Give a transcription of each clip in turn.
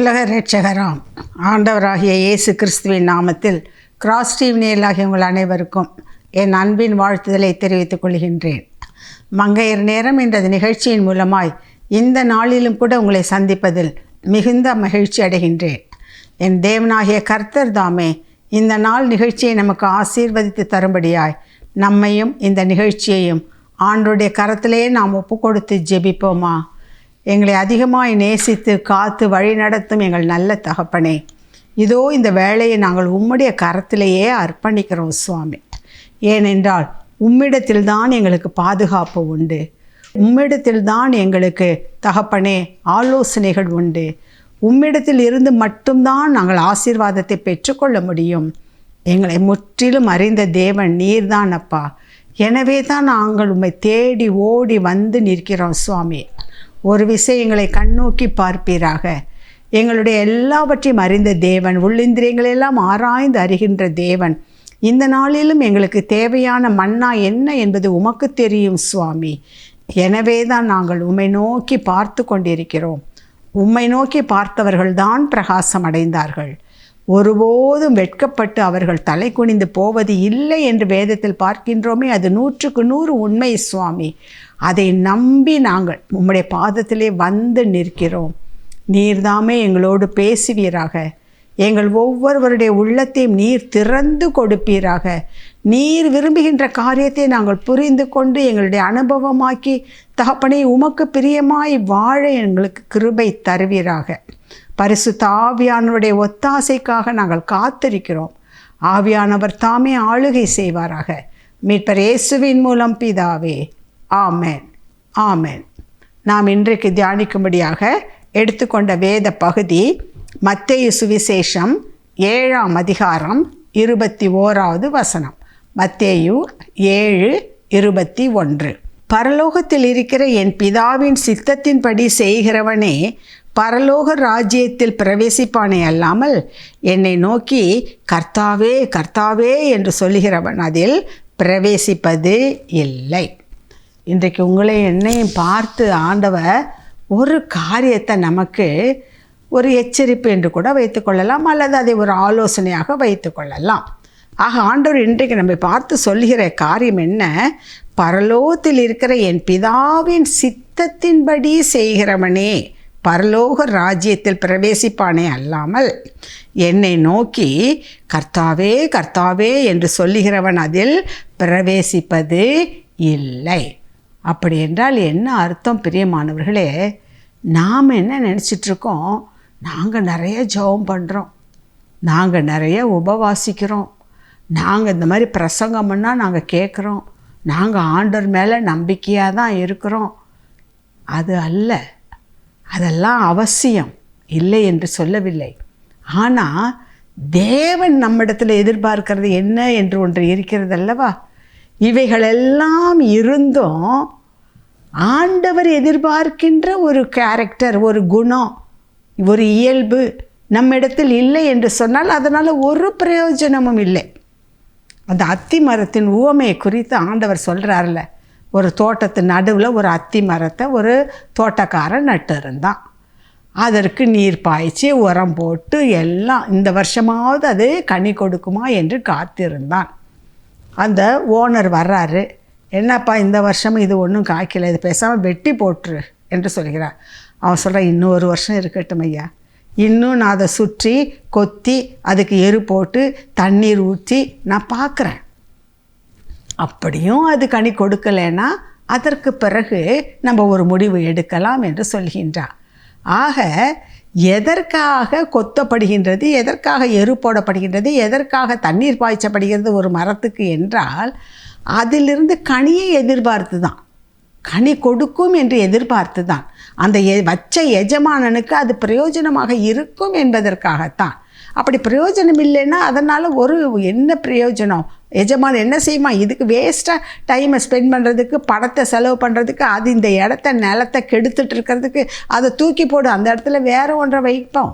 உலக இரட்சகராம் ஆண்டவராகிய இயேசு கிறிஸ்துவின் நாமத்தில் கிராஸ் டிவி நேயர்களாகிய உங்கள் அனைவருக்கும் என் அன்பின் வாழ்த்துதலை தெரிவித்துக் கொள்கின்றேன். மங்கையர் நேரம் என்ற நிகழ்ச்சியின் மூலமாய் இந்த நாளிலும் கூட உங்களை சந்திப்பதில் மிகுந்த மகிழ்ச்சி அடைகின்றேன். என் தேவனாகிய கர்த்தர் தாமே இந்த நாள் நிகழ்ச்சியை நமக்கு ஆசீர்வதித்து தரும்படியாய் நம்மையும் இந்த நிகழ்ச்சியையும் ஆண்டவருடைய கரத்திலே நாம் ஒப்பு கொடுத்து ஜெபிப்போமா? எங்களை அதிகமாய் நேசித்து காத்து வழி நடத்தும் எங்கள் நல்ல தகப்பனே, இதோ இந்த வேளையை நாங்கள் உம்முடைய கரத்திலேயே அர்ப்பணிக்கிறோம் சுவாமி. ஏனென்றால் உம்மிடத்தில்தான் எங்களுக்கு பாதுகாப்பு உண்டு, உம்மிடத்தில்தான் எங்களுக்கு தகப்பனே ஆலோசனைகள் உண்டு, உம்மிடத்தில் இருந்து மட்டும்தான் நாங்கள் ஆசீர்வாதத்தை பெற்றுக்கொள்ள முடியும். எங்களை முற்றிலும் அறிந்த தேவன் நீர்தான் அப்பா. எனவே தான் நாங்கள் உம்மை தேடி ஓடி வந்து நிற்கிறோம் சுவாமி. ஒரு விஷயம் எங்களை கண்ணோக்கி பார்ப்பீராக. எங்களுடைய எல்லாவற்றையும் அறிந்த தேவன், உள்ளிந்திரியங்களெல்லாம் ஆராய்ந்து அறிகின்ற தேவன், இந்த நாளிலும் எங்களுக்கு தேவையான மன்னா என்ன என்பது உமக்கு தெரியும் சுவாமி. எனவே தான் நாங்கள் உம்மை நோக்கி பார்த்து கொண்டிருக்கிறோம். உம்மை நோக்கி பார்த்தவர்கள்தான் பிரகாசம் அடைந்தார்கள். ஒருபோதும் வெட்கப்பட்டு அவர்கள் தலை குனிந்து போவது இல்லை என்று வேதத்தில் பார்க்கின்றோமே, அது 100க்கு 100 உண்மை சுவாமி. அதை நம்பி நாங்கள் உம்முடைய பாதத்திலே வந்து நிற்கிறோம். நீர்தாமே எங்களோடு பேசுவீராக. எங்கள் ஒவ்வொருவருடைய உள்ளத்தையும் நீர் திறந்து கொடுப்பீராக. நீர் விரும்புகின்ற காரியத்தை நாங்கள் புரிந்து கொண்டு எங்களுடைய அனுபவமாக்கி தகப்பனே உமக்கு பிரியமாய் வாழ எங்களுக்கு கிருபை தருவீராக. பரிசுத்த ஆவியானவருடைய ஒத்தாசைக்காக நாங்கள் காத்திருக்கிறோம். ஆவியானவர் தாமே ஆளுகை செய்வாராக. மீட்பர் இயேசுவின் மூலம் பிதாவே, ஆமென், ஆமென். நாம் இன்றைக்கு தியானிக்கும்படியாக எடுத்துக்கொண்ட வேத பகுதி மத்தேயு சுவிசேஷம் 7ஆம் அதிகாரம் 21வது வசனம். மத்தேயு 7:21. பரலோகத்தில் இருக்கிற என் பிதாவின் சித்தத்தின்படி செய்கிறவனே பரலோக ராஜ்யத்தில் பிரவேசிப்பானே அல்லாமல் என்னை நோக்கி கர்த்தாவே கர்த்தாவே என்று சொல்லுகிறவன் அதில் பிரவேசிப்பது இல்லை. இன்றைக்கு உங்களை என்னையும் பார்த்து ஆண்டவர் ஒரு காரியத்தை நமக்கு ஒரு எச்சரிப்பு என்று கூட வைத்துக்கொள்ளலாம், அல்லது அதை ஒரு ஆலோசனையாக வைத்துக்கொள்ளலாம். ஆக ஆண்டவர் இன்றைக்கு நம்மை பார்த்து சொல்லுகிற காரியம் என்ன? பரலோகத்தில் இருக்கிற என் பிதாவின் சித்தத்தின்படி செய்கிறவனே பரலோக ராஜ்யத்தில் பிரவேசிப்பானே அல்லாமல் என்னை நோக்கி கர்த்தாவே கர்த்தாவே என்று சொல்லுகிறவன் அதில் பிரவேசிப்பது இல்லை. அப்படி என்றால் என்ன அர்த்தம் பிரியமானவர்களே? நாம் என்ன நினச்சிட்ருக்கோம்? நாங்கள் நிறைய ஜெபம் பண்ணுறோம், நாங்கள் நிறைய உபவாசிக்கிறோம், நாங்கள் இந்த மாதிரி பிரசங்கம் பண்ணால் நாங்கள் கேட்குறோம், நாங்கள் ஆண்டவர் மேலே நம்பிக்கையாக தான் இருக்கிறோம். அது அல்ல. அதெல்லாம் அவசியம் இல்லை என்று சொல்லவில்லை. ஆனால் தேவன் நம்மிடத்தில் எதிர்பார்க்கிறது என்ன என்று ஒன்று இருக்கிறது அல்லவா? இவைகளெல்லாம் இருந்தும் ஆண்டவர் எதிர்பார்க்கின்ற ஒரு கேரக்டர், ஒரு குணம், ஒரு இயல்பு நம்மிடத்தில் இல்லை என்று சொன்னால் அதனால் ஒரு பிரயோஜனமும் இல்லை. அந்த அத்தி மரத்தின் உவமையை குறித்து ஆண்டவர் சொல்கிறார்ல, ஒரு தோட்டத்து நடுவில் ஒரு அத்தி மரத்தை ஒரு தோட்டக்காரன் நட்டு இருந்தான். அதற்கு நீர் பாய்ச்சி உரம் போட்டு எல்லாம் இந்த வருஷமாவது அது கனி கொடுக்குமா என்று காத்திருந்தான். அந்த ஓனர் வர்றாரு, என்னப்பா இந்த வருஷம் இது ஒன்றும் காய்க்கலை, இது பேசாமல் வெட்டி போட்டுரு என்று சொல்கிறார். அவன் சொல்கிறான், இன்னும் ஒரு வருஷம் இருக்கட்டும் ஐயா, இன்னும் நான் அதை சுற்றி கொத்தி அதுக்கு எரு போட்டு தண்ணீர் ஊற்றி நான் பார்க்குறேன். அப்படியும் அது கனி கொடுக்கலைன்னா அதற்கு பிறகு நம்ம ஒரு முடிவு எடுக்கலாம் என்று சொல்கின்றார். ஆக எதற்காக கொத்தப்படுகின்றது, எதற்காக எரு போடப்படுகின்றது, எதற்காக தண்ணீர் பாய்ச்சப்படுகிறது ஒரு மரத்துக்கு என்றால் அதிலிருந்து கனியை எதிர்பார்த்து தான், கனி கொடுக்கும் என்று எதிர்பார்த்து தான், அந்த வச்ச எஜமானனுக்கு அது பிரயோஜனமாக இருக்கும் என்பதற்காகத்தான். அப்படி பிரயோஜனம் இல்லைன்னா அதனால் ஒரு என்ன பிரயோஜனம்? எஜமான் என்ன செய்யுமா? இதுக்கு வேஸ்ட்டாக டைமை ஸ்பெண்ட் பண்ணுறதுக்கு, பணத்தை செலவு பண்ணுறதுக்கு, அது இந்த இடத்த நிலத்தை கெடுத்துட்டு இருக்கிறதுக்கு அதை தூக்கி போடு, அந்த இடத்துல வேறு ஒன்றை வைப்போம்.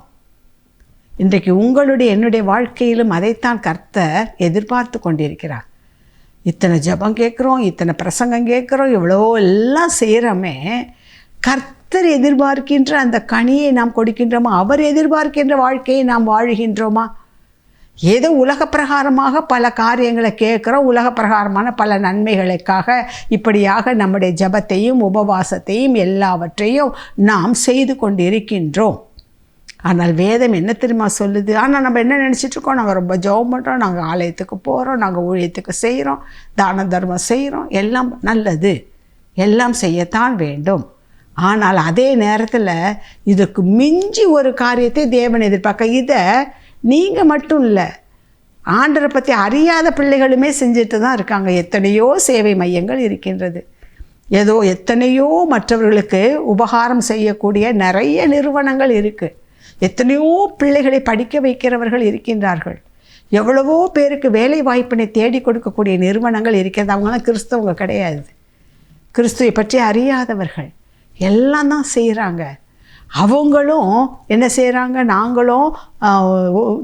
இன்றைக்கு உங்களுடைய என்னுடைய வாழ்க்கையிலும் அதைத்தான் கர்த்தர் எதிர்பார்த்து கொண்டிருக்கிறார். இத்தனை ஜெபம் கேட்குறோம், இத்தனை பிரசங்கம் கேட்குறோம், இவ்வளோ எல்லாம் செய்கிறோமே, கர்த்தர் எதிர்பார்க்கின்ற அந்த கனியை நாம் கொடுக்கின்றோமா? அவர் எதிர்பார்க்கின்ற வாழ்க்கையை நாம் வாழுகின்றோமா? ஏதோ உலக பிரகாரமாக பல காரியங்களை கேட்குறோம், உலக பிரகாரமான பல நன்மைகளுக்காக இப்படியாக நம்முடைய ஜபத்தையும் உபவாசத்தையும் எல்லாவற்றையும் நாம் செய்து கொண்டிருக்கின்றோம். ஆனால் வேதம் என்ன தெரியுமா சொல்லுது? ஆனால் நம்ம என்ன நினச்சிட்ருக்கோம்? நாங்கள் ரொம்ப ஜெபம் பண்ணுறோம், நாங்கள் ஆலயத்துக்கு போகிறோம், நாங்கள் ஊழியத்துக்கு செய்கிறோம், தான தர்மம் செய்கிறோம், எல்லாம் நல்லது, எல்லாம் செய்யத்தான் வேண்டும். ஆனால் அதே நேரத்தில் இதுக்கு மிஞ்சி ஒரு காரியத்தை தேவன் எதிர்பார்க்க. இதை நீங்கள் மட்டும் இல்லை, ஆண்டரை பற்றி அறியாத பிள்ளைகளுமே செஞ்சுட்டு தான் இருக்காங்க. எத்தனையோ சேவை மையங்கள் இருக்கின்றது, ஏதோ எத்தனையோ மற்றவர்களுக்கு உபகாரம் செய்யக்கூடிய நிறைய நிறுவனங்கள் இருக்குது, எத்தனையோ பிள்ளைகளை படிக்க வைக்கிறவர்கள் இருக்கின்றார்கள், எவ்வளவோ பேருக்கு வேலை வாய்ப்பினை தேடி கொடுக்கக்கூடிய நிறுவனங்கள் இருக்கிறது. அவங்களாம் கிறிஸ்தவங்க கிடையாது, கிறிஸ்துவை பற்றி அறியாதவர்கள், எல்லாம் தான் செய்கிறாங்க. அவங்களும் என்ன செய்கிறாங்க? நாங்களும்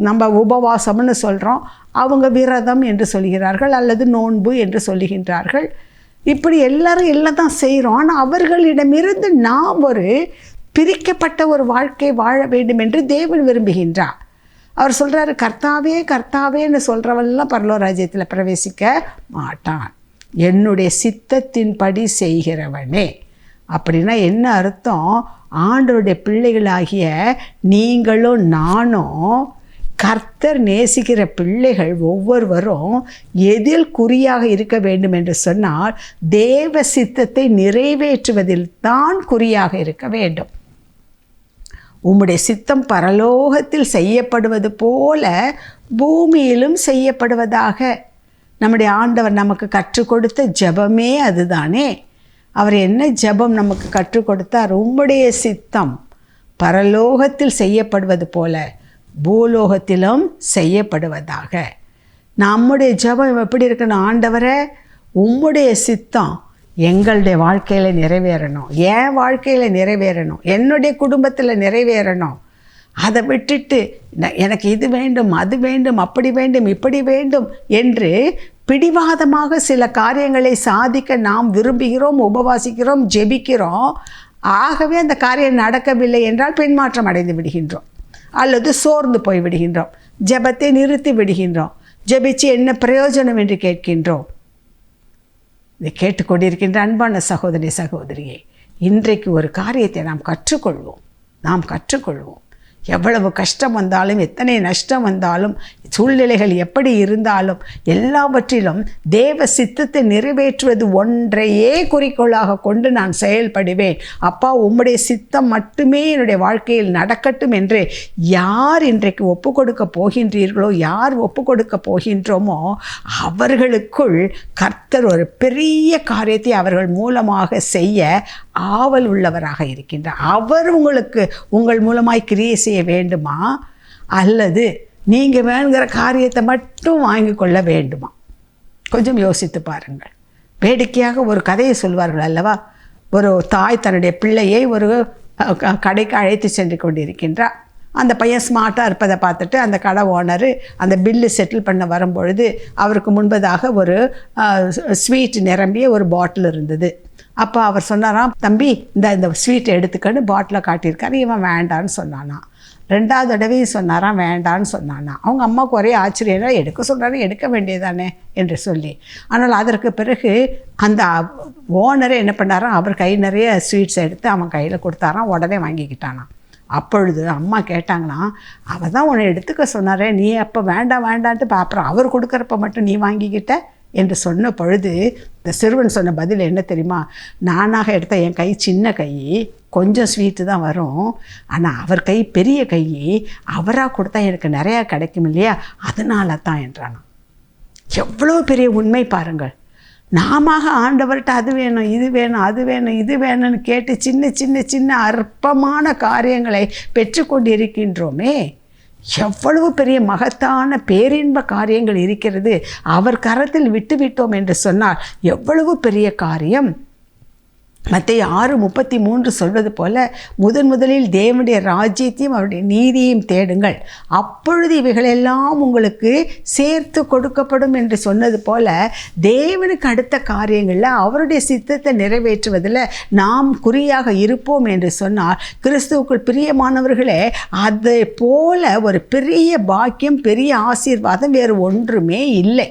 நம்ம உபவாசம்னு சொல்கிறோம், அவங்க விரதம் என்று சொல்கிறார்கள், அல்லது நோன்பு என்று சொல்லுகின்றார்கள். இப்படி எல்லாரும் எல்லாம் தான் செய்கிறோம். ஆனால் அவர்களிடமிருந்து நாம் ஒரு பிரிக்கப்பட்ட ஒரு வாழ்க்கை வாழ வேண்டும் என்று தேவன் விரும்புகின்றார். அவர் சொல்கிறாரு, கர்த்தாவே கர்த்தாவேன்னு சொல்கிறவெல்லாம் பரலோக ராஜ்யத்தில் பிரவேசிக்க மாட்டான், என்னுடைய சித்தத்தின்படி செய்கிறவனே. அப்படின்னா என்ன அர்த்தம்? ஆண்டவருடைய பிள்ளைகளாகிய நீங்களும் நானும், கர்த்தர் நேசிக்கிற பிள்ளைகள் ஒவ்வொருவரும் எதில் குறியாக இருக்க வேண்டும் என்று சொன்னால் தேவ சித்தத்தை நிறைவேற்றுவதில் தான் குறியாக இருக்க வேண்டும். உம்முடைய சித்தம் பரலோகத்தில் செய்யப்படுவது போல பூமியிலும் செய்யப்படுவதாக. நம்முடைய ஆண்டவர் நமக்கு கற்றுக் கொடுத்த ஜெபமே அதுதானே. அவர் என்ன ஜெபம் நமக்கு கற்றுக் கொடுத்தார்? உம்முடைய சித்தம் பரலோகத்தில் செய்யப்படுவது போல பூலோகத்திலும் செய்யப்படுவதாக. நம்முடைய ஜெபம் எப்படி இருக்கணும்? ஆண்டவரே, உம்முடைய சித்தம் எங்களுடைய வாழ்க்கையில் நிறைவேறணும், என் வாழ்க்கையில் நிறைவேறணும், என்னுடைய குடும்பத்தில் நிறைவேறணும். அதை விட்டுட்டு எனக்கு இது வேண்டும், அது வேண்டும், அப்படி வேண்டும், இப்படி வேண்டும் என்று பிடிவாதமாக சில காரியங்களை சாதிக்க நாம் விரும்புகிறோம், உபவாசிக்கிறோம், ஜெபிக்கிறோம். ஆகவே அந்த காரியம் நடக்கவில்லை என்றால் பின்மாற்றம் அடைந்து விடுகின்றோம், அல்லது சோர்ந்து போய் விடுகின்றோம், ஜெபத்தை நிறுத்தி விடுகின்றோம், ஜெபிச்சு என்ன பிரயோஜனம் என்று கேட்கின்றோம். இதை கேட்டுக்கொண்டிருக்கின்ற அன்பான சகோதரி சகோதரியே, இன்றைக்கு ஒரு காரியத்தை நாம் கற்றுக்கொள்வோம். எவ்வளவு கஷ்டம் வந்தாலும், எத்தனை நஷ்டம் வந்தாலும், சூழ்நிலைகள் எப்படி இருந்தாலும், எல்லாவற்றிலும் தேவ சித்தத்தை நிறைவேற்றுவது ஒன்றையே குறிக்கோளாக கொண்டு நான் செயல்படுவேன். அப்பா, உம்முடைய சித்தம் மட்டுமே என்னுடைய வாழ்க்கையில் நடக்கட்டும் என்று யார் இன்றைக்கு ஒப்பு கொடுக்க போகின்றீர்களோ, யார் ஒப்பு கொடுக்க போகின்றோமோ அவர்களுக்குள் கர்த்தர் ஒரு பெரிய காரியத்தை அவர்கள் மூலமாக செய்ய ஆவல் உள்ளவராக இருக்கின்றார். அவர் உங்கள் மூலமாய் கிரியை செய்ய வேண்டுமா, அல்லது நீங்கள் வேணுங்கிற காரியத்தை மட்டும் வாங்கி கொள்ள வேண்டுமா? கொஞ்சம் யோசித்து பாருங்கள். வேடிக்கையாக ஒரு கதையை சொல்வார்கள் அல்லவா? ஒரு தாய் தன்னுடைய பிள்ளையை ஒரு கடைக்கு அழைத்து சென்று கொண்டிருக்கின்றார். அந்த பையன் ஸ்மார்ட்டாக இருப்பதை பார்த்துட்டு அந்த கடை ஓனரு அந்த பில்லு செட்டில் பண்ண வரும்பொழுது அவருக்கு முன்பதாக ஒரு ஸ்வீட் நிரம்பிய ஒரு பாட்டில் இருந்தது. அப்போ அவர் சொன்னாராம், தம்பி இந்த ஸ்வீட்டை எடுத்துக்கன்னு பாட்டிலை காட்டியிருக்காரு. இவன் வேண்டான்னு சொன்னானா. ரெண்டாவது தடவையும் சொன்னாராம், வேண்டான்னு சொன்னானா. அவங்க அம்மாவுக்கு ஒரே ஆச்சரியம், எடுக்க சொல்கிறாரு, எடுக்க வேண்டியதானே என்று சொல்லி. ஆனால் அதற்கு பிறகு அந்த ஓனரை என்ன பண்ணாராம், அவர் கை நிறைய ஸ்வீட்ஸ் எடுத்து அவன் கையில் கொடுத்தாராம். உடனே வாங்கிக்கிட்டானான். அப்பொழுது அம்மா கேட்டாங்களாம், அவள் தான் உன்னை எடுத்துக்க சொன்னாரே, நீ அப்போ வேண்டான்ட்டு அப்புறம் அவர் கொடுக்குறப்ப மட்டும் நீ வாங்கிக்கிட்ட என்று சொன்ன பொழுது இந்த சிறுவன் சொன்ன பதில் என்ன தெரியுமா? நானாக எடுத்த என் கை சின்ன கை, கொஞ்சம் ஸ்வீட்டு தான் வரும், ஆனால் அவர் கை பெரிய கை, அவராக கொடுத்தா எனக்கு நிறையா கிடைக்கும் இல்லையா, அதனால தான் என்றானா. எவ்வளோ பெரிய உண்மை பாருங்கள். நாம ஆண்டவர்கிட்ட அது வேணும், இது வேணும், அது வேணும், இது வேணும்னு கேட்டு சின்ன சின்ன சின்ன அற்பமான காரியங்களை பெற்றுக்கொண்டு இருக்கின்றோமே. எவ்வளவு பெரிய மகத்தான பேரின்ப காரியங்கள் இருக்கிறது. அவர் கரத்தில் விட்டுவிட்டோம் என்று சொன்னால் எவ்வளவு பெரிய காரியம். மத்தேயு 6:33 சொல்வது போல முதலில் தேவனுடைய ராஜ்யத்தையும் அவருடைய நீதியையும் தேடுங்கள், அப்பொழுது இவைகளெல்லாம் உங்களுக்கு சேர்த்து கொடுக்கப்படும் என்று சொன்னது போல தேவனுக்கு அடுத்த காரியங்களில் அவருடைய சித்தத்தை நிறைவேற்றுவதில் நாம் குறியாக இருப்போம் என்று சொன்னால், கிறிஸ்துவுக்குள் பிரியமானவர்களே, அதை போல ஒரு பெரிய பாக்கியம், பெரிய ஆசீர்வாதம் வேறு ஒன்றுமே இல்லை.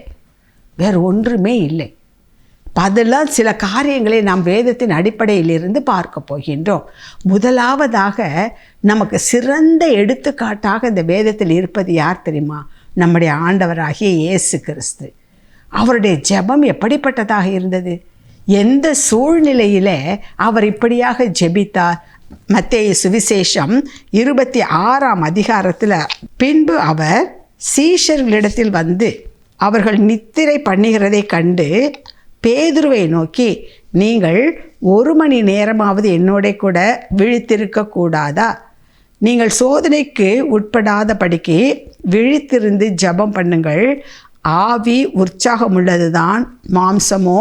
அதெல்லாம் சில காரியங்களை நாம் வேதத்தின் அடிப்படையிலிருந்து பார்க்க போகின்றோம். முதலாவதாக நமக்கு சிறந்த எடுத்துக்காட்டாக இந்த வேதத்தில் இருப்பது யார் தெரியுமா? நம்முடைய ஆண்டவராகிய இயேசு கிறிஸ்து. அவருடைய ஜெபம் எப்படிப்பட்டதாக இருந்தது? எந்த சூழ்நிலையிலே அவர் இப்படியாக ஜெபித்தார்? மத்தேயு சுவிசேஷம் 26ஆம் அதிகாரத்தில், பின்பு அவர் சீஷர்களிடத்தில் வந்து அவர்கள் நித்திரை பண்ணுகிறதை கண்டு பேதுருவை நோக்கி, நீங்கள் 1 மணி நேரமாவது என்னோட கூட விழித்திருக்க கூடாதா? நீங்கள் சோதனைக்கு உட்படாதபடிக்கு விழித்திருந்து ஜெபம் பண்ணுங்கள். ஆவி உற்சாகமுள்ளது தான், மாம்சமோ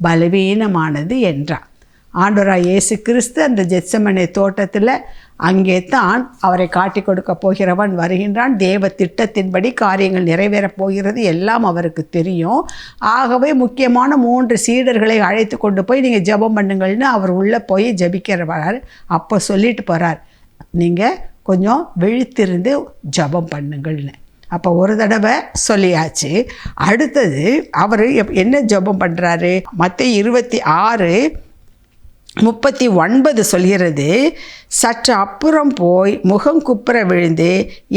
பலவீனமானது என்றார். ஆண்டவராய் இயேசு கிறிஸ்து அந்த கெத்செமனே தோட்டத்தில் அங்கே தான் அவரை காட்டி கொடுக்க போகிறவன் வருகின்றான். தேவ திட்டத்தின்படி காரியங்கள் நிறைவேறப் போகிறது, எல்லாம் அவருக்கு தெரியும். ஆகவே முக்கியமான 3 சீடர்களை அழைத்து கொண்டு போய் நீங்கள் ஜெபம் பண்ணுங்கள்னு அவர் உள்ளே போய் ஜெபிக்கிறவார். அப்போ சொல்லிட்டு போகிறார், நீங்கள் கொஞ்சம் விழித்திருந்து ஜெபம் பண்ணுங்கள்னு. அப்போ ஒரு தடவை சொல்லியாச்சு. அடுத்தது அவர் என்ன ஜெபம் பண்ணுறாரு? மத்தேயு 26:39 சொல்கிறது, சற்று அப்புறம் போய் முகம் குப்புற விழுந்து,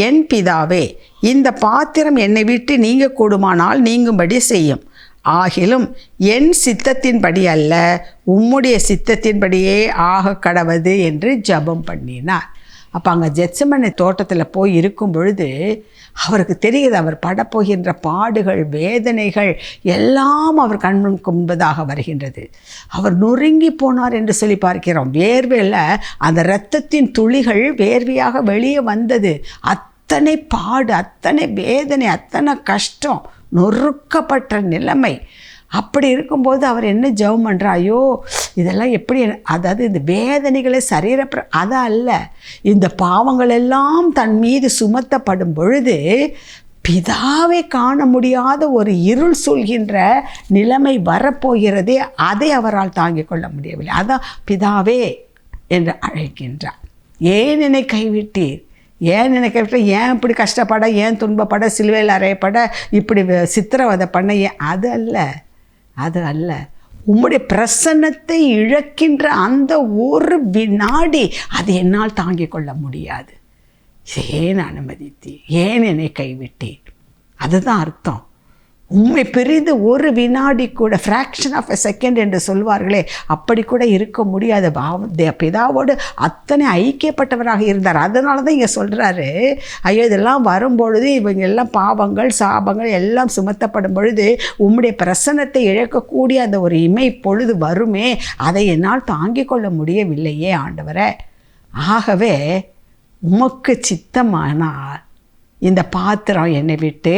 என் பிதாவே, இந்த பாத்திரம் என்னை விட்டு நீங்க கூடுமானால் நீங்கும்படி செய்யும். ஆகிலும் என் சித்தத்தின்படி அல்ல, உம்முடைய சித்தத்தின்படியே ஆக கடவது என்று ஜெபம் பண்ணினார். அப்போ அங்கே கெத்செமனே தோட்டத்தில் போய் இருக்கும் பொழுது அவருக்கு தெரியுது, அவர் படப்போகின்ற பாடுகள், வேதனைகள் எல்லாம் அவர் கண்முன்னுக்கு முன்பதாக வருகின்றது. அவர் நொறுங்கி போனார் என்று சொல்லி பார்க்கிறோம். வேர்வையில் அந்த இரத்தத்தின் துளிகள் வேர்வையாக வெளியே வந்தது. அத்தனை பாடு, அத்தனை வேதனை, அத்தனை கஷ்டம், நொறுக்கப்பட்ட நிலைமை. அப்படி இருக்கும்போது அவர் என்ன ஜெபம் பண்ணுறா? ஐயோ, இதெல்லாம் எப்படி, அதாவது இந்த வேதனைகளை அது அல்ல, இந்த பாவங்கள் எல்லாம் தன் மீது சுமத்தப்படும் பொழுது பிதாவை காண முடியாத ஒரு இருள் சூழ்கின்ற நிலைமை வரப்போகிறதே, அதை அவரால் தாங்கிக் கொள்ள முடியவில்லை. அதான் பிதாவே என்று அழைக்கின்றார். ஏன் என்னை கைவிட்டீர்? ஏன் கைவிட்ட? ஏன் இப்படி கஷ்டப்பட, ஏன் துன்பப்பட, சிலுவையில் அறையப்பட, இப்படி சித்திரவதை பண்ண? அது அல்ல. உம்முடைய பிரசன்னத்தை இழக்கின்ற அந்த ஒரு வினாடி அதை என்னால் தாங்கிக் கொள்ள முடியாது. ஏன் அனுமதித்தீ? ஏன் என்னை கைவிட்டீர்? அதுதான் அர்த்தம். உண்மை பிரிந்து ஒரு வினாடி கூட, ஃப்ராக்ஷன் ஆஃப் எ செகண்ட் என்று சொல்வார்களே, அப்படி கூட இருக்க முடியாது. பிதாவோடு அத்தனை ஐக்கியப்பட்டவராக இருந்தார். அதனால தான் இங்கே சொல்கிறாரு, ஐயோ, இதெல்லாம் வரும்பொழுது, இவங்க எல்லாம் பாவங்கள், சாபங்கள் எல்லாம் சுமத்தப்படும் பொழுது உம்முடைய பிரசன்னத்தை இழக்கக்கூடிய அந்த ஒரு இமை பொழுது வருமே, அதை என்னால் தாங்கிக் கொள்ள முடியவில்லையே ஆண்டவரே. ஆகவே உமக்கு சித்தமானால் இந்த பாத்திரம் என்னை விட்டு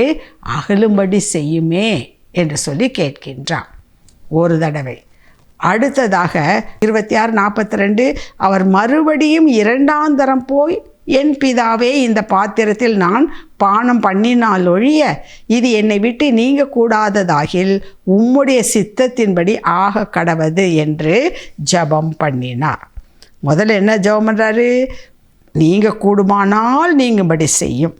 அகலும்படி செய்யுமே என்று சொல்லி கேட்கின்றான் ஒரு தடவை. அடுத்ததாக 26:42, அவர் மறுபடியும் 2ஆம் தரம் போய், என் பிதாவே, இந்த பாத்திரத்தில் நான் பானம் பண்ணினால் ஒழிய இது என்னை விட்டு நீங்க கூடாததாகில் உம்முடைய சித்தத்தின்படி ஆக கடவது என்று ஜெபம் பண்ணினார். முதல்ல என்ன ஜெபம் பண்ணுறாரு? நீங்க கூடுமானால் நீங்கும்படி செய்யும்,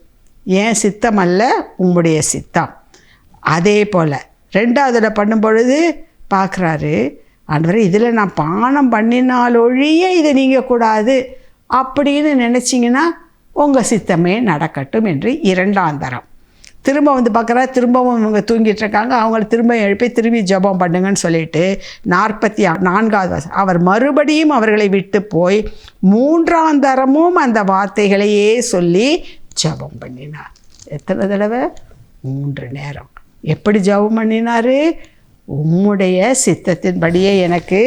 ஏன் சித்தம் அல்ல, உம்முடைய சித்தம். அதே போல் 2வது பண்ணும் பொழுது பார்க்குறாரு, ஆண்டவரே, இதில் நான் பானம் பண்ணினாலொழிய இதை நீங்கக்கூடாது அப்படின்னு நினச்சிங்கன்னா உங்கள் சித்தமே நடக்கட்டும் என்று 2ஆம் தரம். திரும்ப வந்து பார்க்குறா, திரும்பவும் இவங்க தூங்கிட்டு இருக்காங்க. அவங்கள திரும்ப எழுப்பி திரும்பி ஜெபம் பண்ணுங்கன்னு சொல்லிட்டு 44வது, அவர் மறுபடியும் அவர்களை விட்டு போய் 3ஆம் தரமும் அந்த வார்த்தைகளையே சொல்லி ஜெபம் பண்ணினார். எத்தனை தடவை? 3 நேரம். எப்படி ஜெபம் பண்ணினார்? உம்முடைய சித்தத்தின்படியே எனக்கு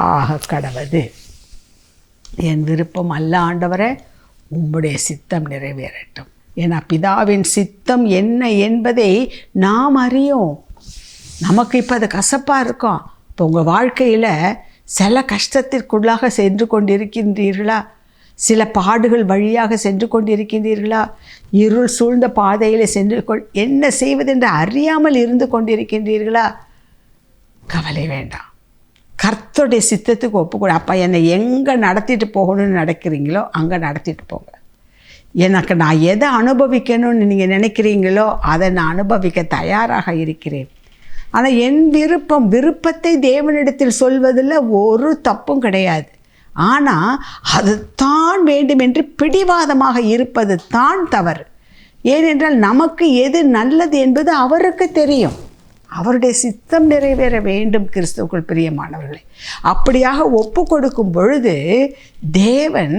ஆக கடவது, என் விருப்பம் அல்ல ஆண்டவரே, உம்முடைய சித்தம் நிறைவேறட்டும். ஏன்னா பிதாவின் சித்தம் என்ன என்பதை நாம் அறியோம். நமக்கு இப்போ அது கசப்பாக இருக்கும். இப்போ உங்கள் வாழ்க்கையில் சில கஷ்டத்திற்குள்ளாக சென்று கொண்டிருக்கின்றீர்களா? சில பாடுகள் வழியாக சென்று கொண்டிருக்கின்றீர்களா? இருள் சூழ்ந்த பாதையில் என்ன செய்வதென்று அறியாமல் இருந்து கொண்டிருக்கின்றீர்களா? கவலை வேண்டாம். கர்த்தருடைய சித்தத்துக்கு ஒப்புக்கொடு. அப்போ என்னை எங்கே நடத்திட்டு போகணும்னு நடக்கிறீங்களோ அங்கே நடத்திட்டு போங்க. எனக்கு நான் எதை அனுபவிக்கணும்னு நீங்கள் நினைக்கிறீங்களோ அதை நான் அனுபவிக்க தயாராக இருக்கிறேன். ஆனால் என் விருப்பத்தை தேவனிடத்தில் சொல்வதில் ஒரு தப்பும் கிடையாது. ஆனால் அது தான் வேண்டும் என்று பிடிவாதமாக இருப்பது தான் தவறு. ஏனென்றால் நமக்கு எது நல்லது என்பது அவருக்கு தெரியும். அவருடைய சித்தம் நிறைவேற வேண்டும். கிறிஸ்துவுக்குள் பிரியமானவர்களே, அப்படியாக ஒப்பு கொடுக்கும் பொழுது தேவன்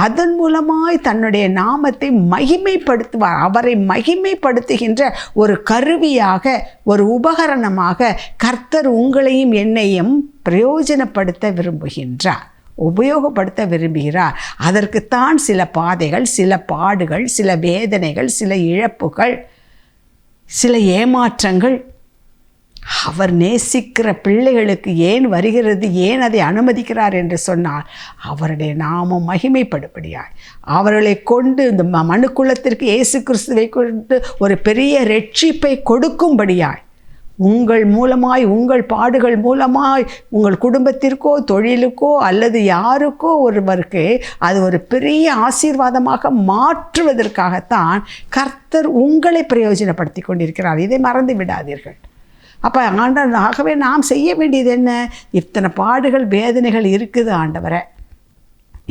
அதன் மூலமாய் தன்னுடைய நாமத்தை மகிமைப்படுத்துவார். அவரை மகிமைப்படுத்துகின்ற ஒரு கருவியாக, ஒரு உபகரணமாக கர்த்தர் உங்களையும் என்னையும் பிரயோஜனப்படுத்த விரும்புகின்றார், உபயோகப்படுத்த விரும்புகிறார். அதற்குத்தான் சில பாதைகள், சில பாடுகள், சில வேதனைகள், சில இழப்புகள், சில ஏமாற்றங்கள் அவர் நேசிக்கிற பிள்ளைகளுக்கு ஏன் வருகிறது, ஏன் அதை அனுமதிக்கிறார் என்று சொன்னால் அவருடைய நாமம் மகிமைப்படும்படியாய், அவர்களை கொண்டு இந்த மனுக்குலத்திற்கு இயேசு கிறிஸ்துவை கொண்டு ஒரு பெரிய ரட்சிப்பை கொடுக்கும்படியாய், உங்கள் மூலமாய், உங்கள் பாடுகள் மூலமாய் உங்கள் குடும்பத்திற்கோ தொழிலுக்கோ அல்லது யாருக்கோ ஒருவருக்கு அது ஒரு பெரிய ஆசீர்வாதமாக மாற்றுவதற்காகத்தான் கர்த்தர் உங்களை பிரயோஜனப்படுத்தி கொண்டிருக்கிறார். இதை மறந்து விடாதீர்கள். அப்போ ஆகவே நாம் செய்ய வேண்டியது என்ன? இத்தனை பாடுகள் வேதனைகள் இருக்குது ஆண்டவரே,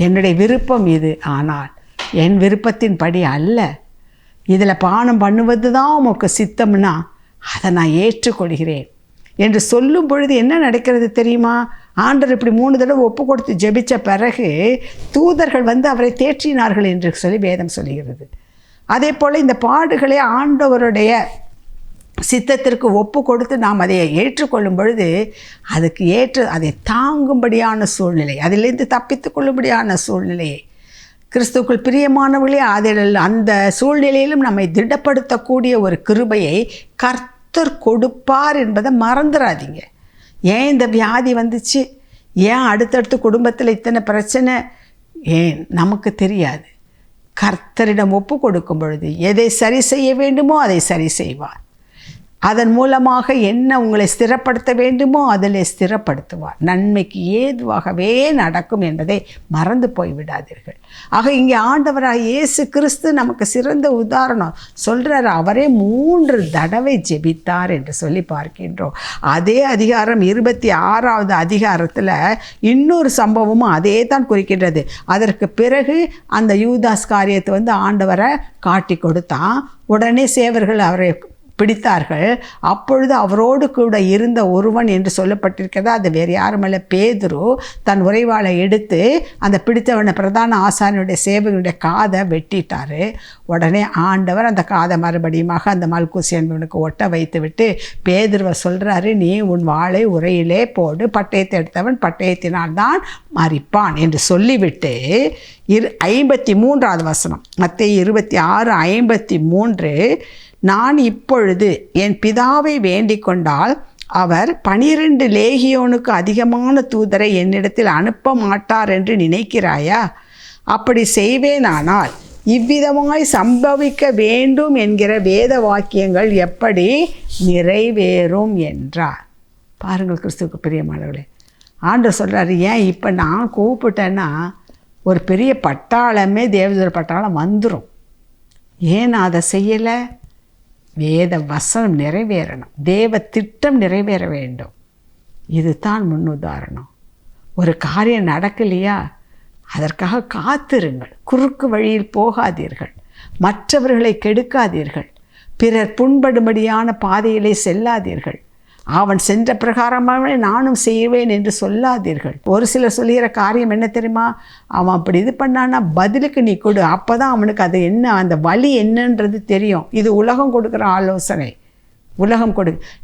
என்னுடைய விருப்பம் இது, ஆனால் என் விருப்பத்தின்படி அல்ல, இதில் பானம் பண்ணுவது தான் உமக்கு சித்தம்னா அதை நான் ஏற்றுக்கொள்கிறேன் என்று சொல்லும் பொழுது என்ன நடக்கிறது தெரியுமா? ஆண்டவர் இப்படி 3 தடவை ஒப்பு கொடுத்து ஜெபித்த பிறகு தூதர்கள் வந்து அவரை தேற்றினார்கள் என்று சொல்லி வேதம் சொல்லுகிறது. அதே போல் இந்த பாடுகளை ஆண்டவருடைய சித்தத்திற்கு ஒப்பு கொடுத்து நாம் அதை ஏற்றுக்கொள்ளும் பொழுது அதுக்கு அதை தாங்கும்படியான சூழ்நிலை, அதிலிருந்து தப்பித்து கொள்ளும்படியான சூழ்நிலையை, கிறிஸ்துவுக்குள் பிரியமானவர்களே, அதில் அந்த சூழ்நிலையிலும் நம்மை திடப்படுத்தக்கூடிய ஒரு கிருபையை கர்த்தர் கொடுப்பார் என்பதை மறந்துடாதீங்க. ஏன் இந்த வியாதி வந்துச்சு, ஏன் அடுத்தடுத்து குடும்பத்தில் இத்தனை பிரச்சனை, ஏன் நமக்கு தெரியாது. கர்த்தரிடம் ஒப்பு கொடுக்கும் பொழுது எதை சரி செய்ய வேண்டுமோ அதை சரி செய்வார். அதன் மூலமாக என்ன உங்களை ஸ்திரப்படுத்த வேண்டுமோ அதில் ஸ்திரப்படுத்துவார். நன்மைக்கு ஏதுவாகவே நடக்கும் என்பதை மறந்து போய்விடாதீர்கள். ஆக இங்கே ஆண்டவராக இயேசு கிறிஸ்து நமக்கு சிறந்த உதாரணம் சொல்கிறார். அவரே 3 தடவை ஜெபித்தார் என்று சொல்லி பார்க்கின்றோம். அதே அதிகாரம் 26வது அதிகாரத்தில் இன்னொரு சம்பவமும் அதே தான் குறிக்கின்றது. அதற்கு பிறகு அந்த யூதாஸ் காரியத்தை வந்து ஆண்டவரை காட்டி கொடுத்தான். உடனே சேவர்கள் அவரை பிடித்தார்கள். அப்பொழுது அவரோடு கூட இருந்த ஒருவன் என்று சொல்லப்பட்டிருக்கிறதா, அது வேறு யாருமல்ல, பேதுரு தன் உரைவாளை எடுத்து அந்த பிடித்தவனை பிரதான ஆசாரியனுடைய சேவகனுடைய காதை வெட்டிட்டார். உடனே ஆண்டவர் அந்த காதை மறுபடியுமாக அந்த மல்குசி என்பவனுக்கு ஒட்ட வைத்து விட்டு பேதுருவை சொல்கிறாரு, நீ உன் வாளை உரையிலே போடு, பட்டயத்தை எடுத்தவன் பட்டயத்தினால்தான் மரிப்பான் என்று சொல்லிவிட்டு 53வது வசனம் மத்தேயு 26:53, நான் இப்பொழுது என் பிதாவை வேண்டிக் கொண்டால் அவர் 12 லேகியோனுக்கு அதிகமான தூதரை என்னிடத்தில் அனுப்ப மாட்டார் என்று நினைக்கிறாயா? அப்படி செய்வேனானால் இவ்விதமாய் சம்பவிக்க வேண்டும் என்கிற வேத வாக்கியங்கள் எப்படி நிறைவேறும் என்றார். பாருங்கள் கிறிஸ்துவுக்கு பிரியமானவர்களே, ஆண்டவர் சொல்கிறாரு, ஏன் இப்போ நான் கூப்பிட்டேன்னா ஒரு பெரிய பட்டாளமே, தேவதூதர் பட்டாளம் வந்துடும். ஏன் நான் அதை செய்யலை? வேத வசனம் நிறைவேறணும், தேவ திட்டம் நிறைவேற வேண்டும். இதுதான் முன்னுதாரணம். ஒரு காரியம் நடக்கலையா, அதற்காக காத்திருங்கள், குறுக்கு வழியில் போகாதீர்கள், மற்றவர்களை கெடுக்காதீர்கள், பிறர் புண்படும்படியான பாதையிலே செல்லாதீர்கள், அவன் சென்ற பிரகாரமாகவே நானும் செய்வேன் என்று சொல்லாதீர்கள். ஒரு சிலர் சொல்லுகிற காரியம் என்ன தெரியுமா, அவன் அப்படி இது பண்ணான்னா பதிலுக்கு நீ கொடு, அப்போ தான் அவனுக்கு அது என்ன, அந்த வழி என்னன்றது தெரியும். இது உலகம் கொடுக்குற ஆலோசனை. உலகம்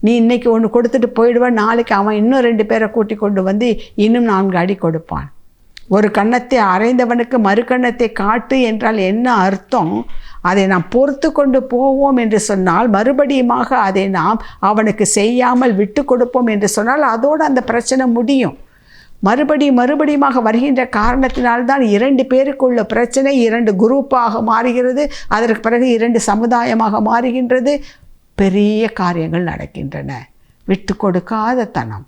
நீ இன்றைக்கி ஒன்று கொடுத்துட்டு போயிடுவான், நாளைக்கு அவன் இன்னும் 2 பேரை கூட்டி கொண்டு வந்து இன்னும் 4 அடி கொடுப்பான். ஒரு கன்னத்தை அறைந்தவனுக்கு மறு கன்னத்தை காட்டு என்றால் என்ன அர்த்தம்? அதை நாம் பொறுத்து கொண்டு போவோம் என்று சொன்னால் மறுபடியுமாக அதை நாம் அவனுக்கு செய்யாமல் விட்டு கொடுப்போம் என்று சொன்னால் அதோடு அந்த பிரச்சனை முடியும். மறுபடியுமாக வருகின்ற காரணத்தினால்தான் 2 பேருக்குள்ள பிரச்சனை 2 குரூப்பாக மாறுகிறது. அதற்கு பிறகு 2 சமுதாயமாக மாறுகின்றது. பெரிய காரியங்கள் நடக்கின்றன. விட்டு கொடுக்காத தனம்.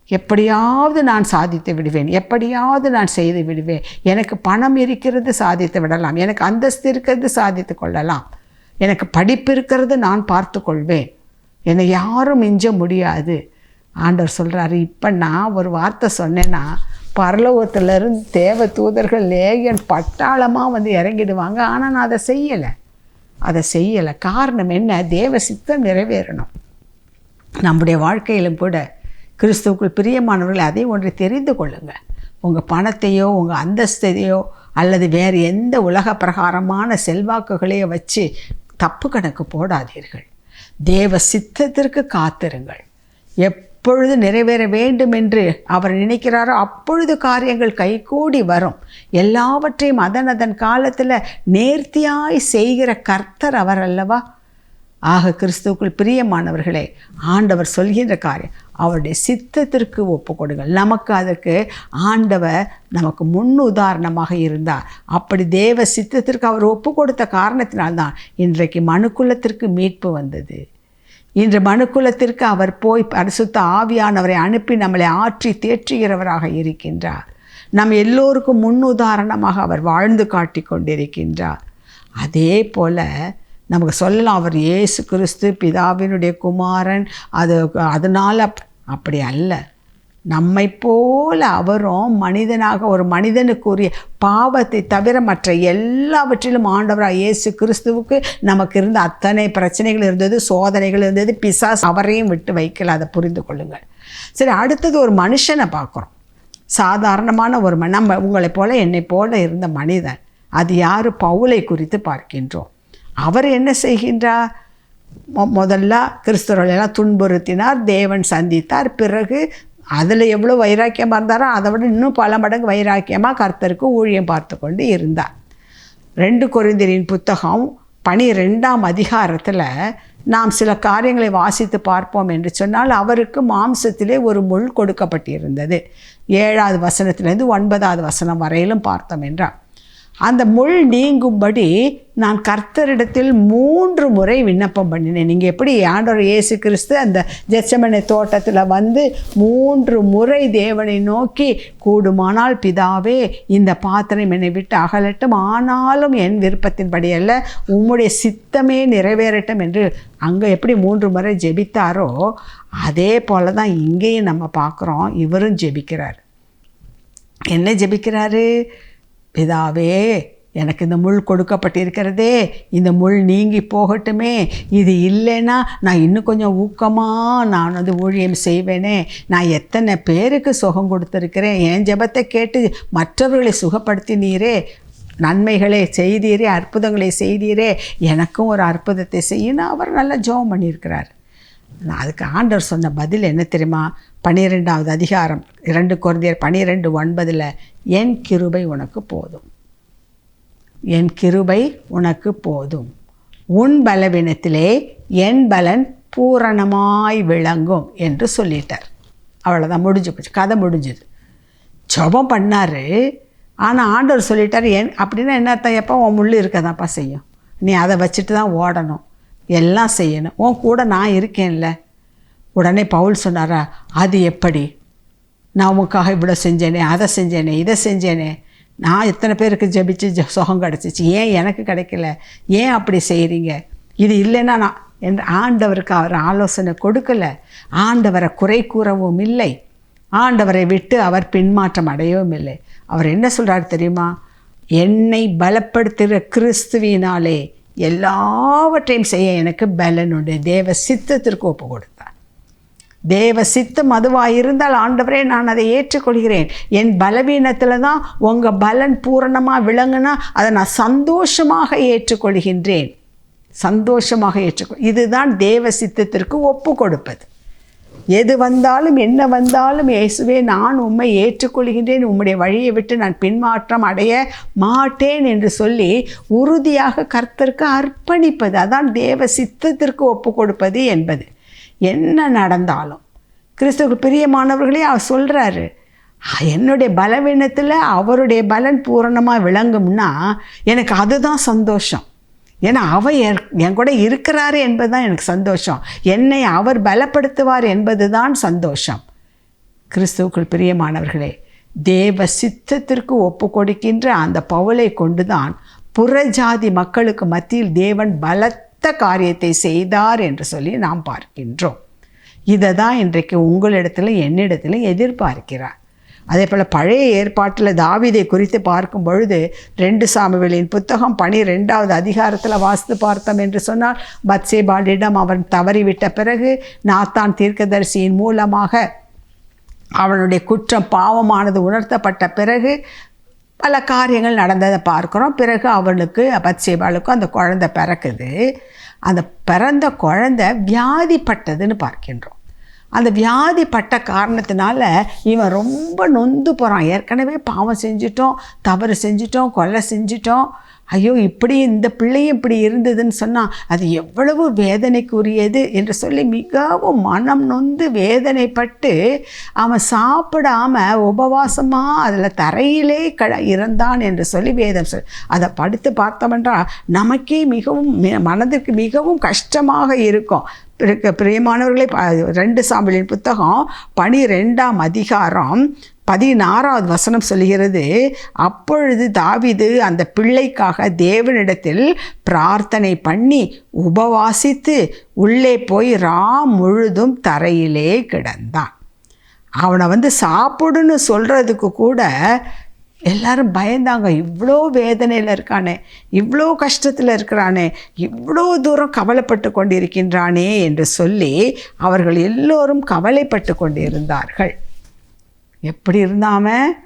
எப்படியாவது நான் சாதித்து விடுவேன், எப்படியாவது நான் செய்து விடுவேன், எனக்கு பணம் இருக்கிறது சாதித்து விடலாம், எனக்கு அந்தஸ்து இருக்கிறது சாதித்து கொள்ளலாம், எனக்கு படிப்பு இருக்கிறது நான் பார்த்து கொள்வேன், என்னை யாரும் மிஞ்ச முடியாது. ஆண்டவர் சொல்கிறாரு, இப்போ நான் ஒரு வார்த்தை சொன்னேன்னா பரலோகத்திலிருந்து தேவ தூதர்கள் லேகியன் பட்டாளமாக வந்து இறங்கிடுவாங்க. ஆனால் நான் அதை செய்யலை. காரணம் என்ன? தேவ சித்தம் நிறைவேறணும். நம்முடைய வாழ்க்கையிலும் கூட கிறிஸ்துவுக்குள் பிரியமானவர்கள் அதை ஒன்றை தெரிந்து கொள்ளுங்கள். உங்கள் பணத்தையோ உங்கள் அந்தஸ்தையோ அல்லது வேறு எந்த உலக பிரகாரமான செல்வாக்குகளையோ வச்சு தப்பு கணக்கு போடாதீர்கள். தேவ சித்தத்திற்கு காத்திருங்கள். எப்பொழுது நிறைவேற வேண்டும் என்று அவர் நினைக்கிறாரோ அப்பொழுது காரியங்கள் கைகூடி வரும். எல்லாவற்றையும் அதன் காலத்தில் நேர்த்தியாய் செய்கிற கர்த்தர் அவர் அல்லவா? ஆக கிறிஸ்துவுக்குள் பிரியமானவர்களே, ஆண்டவர் சொல்கின்ற காரியம் அவருடைய சித்தத்திற்கு ஒப்பு கொடுங்கள். நமக்கு அதற்கு ஆண்டவர் நமக்கு முன் உதாரணமாக இருந்தார். அப்படி தேவ சித்தத்திற்கு அவர் ஒப்பு கொடுத்த காரணத்தினால்தான் இன்றைக்கு மனுக்குலத்திற்கு மீட்பு வந்தது. இன்று மனுக்குலத்திற்கு அவர் போய் பரிசுத்த ஆவியானவரை அனுப்பி நம்மளை ஆற்றி தேற்றுகிறவராக இருக்கின்றார். நம் எல்லோருக்கும் முன் உதாரணமாக அவர் வாழ்ந்து காட்டி கொண்டிருக்கின்றார். அதே போல் நமக்கு சொல்லலாம், அவர் இயேசு கிறிஸ்து பிதாவினுடைய குமாரன், அதனால் அப்படி அல்ல. நம்மை போல அவரும் மனிதனாக ஒரு மனிதனுக்குரிய பாவத்தை தவிர மற்ற எல்லாவற்றிலும் ஆண்டவராக இயேசு கிறிஸ்துவுக்கு நமக்கு இருந்த அத்தனை பிரச்சனைகள் இருந்தது, சோதனைகள் இருந்தது. பிசாசு அவரையும் விட்டு வைக்கல. அதை புரிந்து கொள்ளுங்கள். சரி, அடுத்தது ஒரு மனுஷனை பார்க்குறோம். சாதாரணமான ஒரு நம்ம உங்களை போல என்னை போல இருந்த மனிதன். அது யார்? பவுலை குறித்து பார்க்கின்றோம். அவர் என்ன செய்கின்றார்? முதல்ல கிறிஸ்தவர்களெல்லாம் துன்புறுத்தினார், தேவன் சந்தித்தார். பிறகு அதில் எவ்வளோ வைராக்கியமாக இருந்தாரோ அதை விட இன்னும் பல மடங்கு வைராக்கியமாக கர்த்தருக்கு ஊழியம் பார்த்து கொண்டு இருந்தார். 2 கொரிந்தியரின் புத்தகம் 12ஆம் அதிகாரத்தில் நாம் சில காரியங்களை வாசித்து பார்ப்போம் என்று சொன்னால், அவருக்கு மாம்சத்திலே ஒரு முள் கொடுக்கப்பட்டிருந்தது. 7வது வசனத்திலிருந்து 9வது வசனம் வரையிலும் பார்த்தோம் என்றால், அந்த முள் நீங்கும்படி நான் கர்த்தரிடத்தில் 3 முறை விண்ணப்பம் பண்ணினேன். நீங்கள் எப்படி ஆண்டவர் இயேசு கிறிஸ்து அந்த கெத்செமனே தோட்டத்தில் வந்து 3 முறை தேவனை நோக்கி, கூடுமானால் பிதாவே இந்த பாத்திரம் என்னை விட்டு அகலட்டும், ஆனாலும் என் விருப்பத்தின்படி அல்ல உம்முடைய சித்தமே நிறைவேறட்டும் என்று அங்கே எப்படி 3 முறை ஜெபித்தாரோ அதே போல தான் இங்கேயும் நம்ம பார்க்குறோம். இவரும் ஜெபிக்கிறார். என்ன ஜெபிக்கிறாரு? பிதாவே, எனக்கு இந்த முள் கொடுக்கப்பட்டிருக்கிறதே, இந்த முள் நீங்கி போகட்டுமே. இது இல்லைன்னா நான் இன்னும் கொஞ்சம் ஊக்கமாக நான் வந்து ஊழியம் செய்வேனே. நான் எத்தனை பேருக்கு சுகம் கொடுத்துருக்கிறேன். என் ஜெபத்தை கேட்டு மற்றவர்களை சுகப்படுத்தினீரே, நன்மைகளை செய்தீரே, அற்புதங்களை செய்தீரே, எனக்கும் ஒரு அற்புதத்தை செய்யணும். அவர் நல்லா ஜெபம் பண்ணியிருக்கிறார். அதுக்கு ஆண்டவர் சொன்ன பதில் என்ன தெரியுமா? 12வது அதிகாரம் 2 கொரிந்தியர் 12:9 என் கிருபை உனக்கு போதும், என் கிருபை உனக்கு போதும், உன் பலவீனத்திலே என் பலன் பூரணமாய் விளங்கும் என்று சொல்லிட்டார். அவ்வளோதான், முடிஞ்சு போச்சு, கதை முடிஞ்சுது. ஜெபம் பண்ணார். ஆனால் ஆண்டவர் சொல்லிட்டார். அப்படின்னா என்ன அர்த்தம்? எப்போ உன் முள் இருக்கதான்ப்பா செய்யும், நீ அதை வச்சுட்டு தான் ஓடணும், எல்லாம் செய்யணும், உன் கூட நான் இருக்கேன்ல. உடனே பவுல் சொன்னாரா, அது எப்படி? நான் உங்களுக்காக இவ்வளோ செஞ்சேனே, அதை செஞ்சேனே, இதை செஞ்சேனே, நான் எத்தனை பேருக்கு ஜெபிச்சு சுகம் கிடச்சிச்சு, ஏன் எனக்கு கிடைக்கல, ஏன் அப்படி செய்கிறீங்க, இது இல்லைன்னா நான் என்று ஆண்டவருக்கு அவர் ஆலோசனை கொடுக்கல. ஆண்டவரை குறை கூறவும் இல்லை, ஆண்டவரை விட்டு அவர் பின்மாற்றம் அடையவும் இல்லை. அவர் என்ன சொல்கிறார் தெரியுமா? என்னை பலப்படுத்துகிற கிறிஸ்துவினாலே எல்லாவற்றையும் செய்ய எனக்கு பலன் உண்டு. தேவ சித்தத்திற்கு ஒப்பு கொடுத்தார். தேவ சித்தம் அதுவாக இருந்தால், ஆண்டவரே நான் அதை ஏற்றுக்கொள்கிறேன், என் பலவீனத்தில் தான் உங்கள் பலன் பூரணமாக விளங்குனா அதை நான் சந்தோஷமாக ஏற்றுக்கொள்கின்றேன், சந்தோஷமாக இதுதான் தேவ சித்தத்திற்கு ஒப்பு கொடுப்பது. எது வந்தாலும் என்ன வந்தாலும் இயேசுவே நான் உம்மை ஏற்றுக்கொள்கின்றேன், உம்முடைய வழியை விட்டு நான் பின்மாற்றம் அடைய மாட்டேன் என்று சொல்லி உறுதியாக கர்த்தருக்கு அர்ப்பணிப்பது. அதான் தேவ சித்தத்திற்கு ஒப்பு கொடுப்பது என்பது. என்ன நடந்தாலும் கிறிஸ்துவுக்கு பிரியமானவர்களே அவர் சொல்கிறாரு, என்னுடைய பலவீனத்தில் அவருடைய பலன் பூரணமாக விளங்கும்னா எனக்கு அதுதான் சந்தோஷம். ஏன்னா அவர் என் கூட இருக்கிறாரு என்பது தான் எனக்கு சந்தோஷம். என்னை அவர் பலப்படுத்துவார் என்பது தான் சந்தோஷம். கிறிஸ்துவுக்குள் பிரியமானவர்களே, தேவ சித்தத்திற்கு ஒப்பு கொடுக்கின்ற அந்த பவுலை கொண்டு தான் புறஜாதி மக்களுக்கு மத்தியில் தேவன் பலத்த காரியத்தை செய்தார் என்று சொல்லி நாம் பார்க்கின்றோம். இதை தான் இன்றைக்கு உங்களிடத்தில் என்னிடத்தில் எதிர்பார்க்கிறார். அதே போல் பழைய ஏற்பாட்டில் தாவீதை குறித்து பார்க்கும் பொழுது 2 சாமுவேலின் புத்தகம் 12வது அதிகாரத்தில் வாசித்து பார்த்தோம் என்று சொன்னால், பத்சேபாளிடம் அவன் தவறிவிட்ட பிறகு நாத்தான் தீர்க்கதரிசியின் மூலமாக அவனுடைய குற்றம் பாவமானது உணர்த்தப்பட்ட பிறகு பல காரியங்கள் நடந்ததை பார்க்குறோம். பிறகு அவனுக்கு பத்சேபாளுக்கும் அந்த குழந்தை பிறக்குது. அந்த பிறந்த குழந்தை வியாதிப்பட்டதுன்னு பார்க்கின்றோம். அந்த வியாதிப்பட்ட காரணத்தினால இவன் ரொம்ப நொந்து போகிறான். ஏற்கனவே பாவம் செஞ்சிட்டோம், தவறு செஞ்சிட்டோம், கொலை செஞ்சிட்டோம். ஐயோ, இப்படி இந்த பிள்ளையும் இப்படி இருந்ததுன்னு சொன்னால் அது எவ்வளவு வேதனைக்குரியது என்று சொல்லி மிகவும் மனம் நொந்து வேதனைப்பட்டு அவன் சாப்பிடாமல் உபவாசமாக அதில் தரையிலே இறந்தான் என்று சொல்லி வேதம் சொல். அதை படித்து பார்த்தோம்ன்றால் நமக்கே மிகவும் மனதிற்கு மிகவும் கஷ்டமாக இருக்கும். பிரியமானவர்களே, 2 சாமுவேலின் புத்தகம் 12ஆம் அதிகாரம் 16வது வசனம் சொல்கிறது, அப்பொழுது தாவீது அந்த பிள்ளைக்காக தேவனிடத்தில் பிரார்த்தனை பண்ணி உபவாசித்து உள்ளே போய் முழுதும் தரையிலே கிடந்தான். அவனை சாப்பிடுன்னு சொல்கிறதுக்கு கூட எல்லாரும் பயந்தாங்க. இவ்வளோ வேதனையில் இருக்கானே, இவ்வளோ கஷ்டத்தில் இருக்கிறானே, இவ்வளோ தூரம் கவலைப்பட்டு கொண்டிருக்கின்றானே என்று சொல்லி அவர்கள் எல்லோரும் கவலைப்பட்டு கொண்டிருந்தார்கள். எப்படி இருந்தாமல்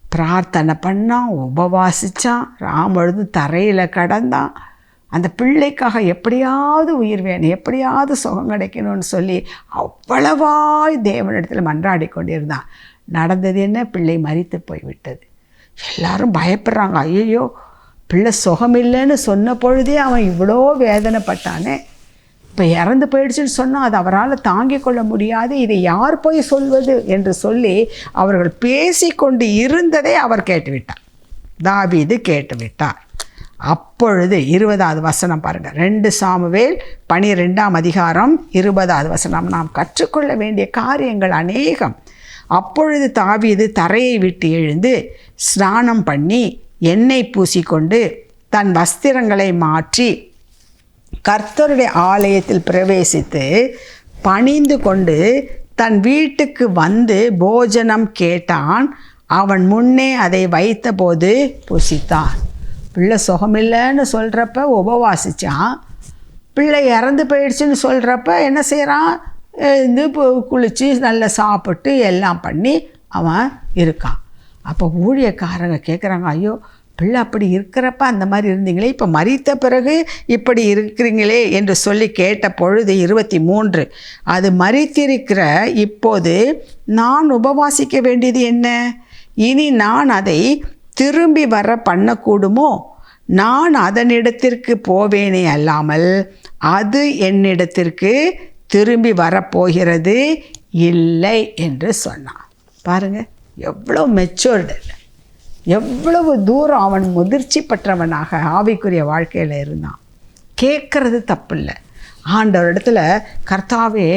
பிரார்த்தனை பண்ணான், உபவாசித்தான், ராமழுது தரையில் கடந்தான். அந்த பிள்ளைக்காக எப்படியாவது உயிர் வேணும், எப்படியாவது சுகம் கிடைக்கணும்னு சொல்லி அவ்வளவாய் தேவனிடத்தில் மன்றாடி கொண்டிருந்தான். நடந்தது என்ன? பிள்ளை மரித்து போய்விட்டது. எல்லாரும் பயப்படுறாங்க. ஐயோ, பிள்ளை சுகமில்லைன்னு சொன்ன பொழுதே அவன் இவ்வளோ வேதனைப்பட்டானே, இப்போ இறந்து போயிடுச்சுன்னு சொன்னால் அது அவரால் தாங்கிக் கொள்ள முடியாது, இதை யார் போய் சொல்வது என்று சொல்லி அவர்கள் பேசிக்கொண்டு இருந்ததை அவர் கேட்டுவிட்டார். தாவீது கேட்டுவிட்டார். அப்பொழுது 20வது வசனம் பாருங்கள். 2 சாமுவேல் 12ஆம் அதிகாரம் 20வது வசனம். நாம் கற்றுக்கொள்ள வேண்டிய காரியங்கள் அநேகம். அப்பொழுது தாவீது தரையை விட்டு எழுந்து ஸ்நானம் பண்ணி எண்ணெய் பூசிக்கொண்டு தன் வஸ்திரங்களை மாற்றி கர்த்தருடைய ஆலயத்தில் பிரவேசித்து பணிந்து கொண்டு தன் வீட்டுக்கு வந்து போஜனம் கேட்டான். அவன் முன்னே அதை வைத்தபோது புசித்தான். பிள்ளை சுகமில்லைன்னு சொல்கிறப்ப உபவாசித்தான். பிள்ளை இறந்து போயிடுச்சுன்னு சொல்கிறப்ப என்ன செய்கிறான்? எழுந்து குளித்து நல்லா சாப்பிட்டு எல்லாம் பண்ணி அவன் இருக்கான். அப்போ ஊழியக்காரங்க கேட்குறாங்க, ஐயோ, பிள்ளை அப்படி இருக்கிறப்ப அந்த மாதிரி இருந்தீங்களே, இப்போ மரித்த பிறகு இப்படி இருக்கிறீங்களே என்று சொல்லி கேட்ட பொழுது 23, அது மரித்திருக்கிற இப்போது நான் உபவாசிக்க வேண்டியது என்ன? இனி நான் அதை திரும்பி வர பண்ணக்கூடுமோ? நான் அதனிடத்திற்கு போவேனே அல்லாமல் அது என்னிடத்திற்கு திரும்பி வரப்போகிறது இல்லை என்று சொன்னான். பாருங்கள், எவ்வளோ மெச்சூர்டு, எவ்வளவு தூரம் அவன் முதிர்ச்சி பெற்றவனாக ஆவிக்குரிய வாழ்க்கையில் இருந்தான். கேட்குறது தப்பு இல்லை. ஆண்டவரிடத்துல கர்த்தாவே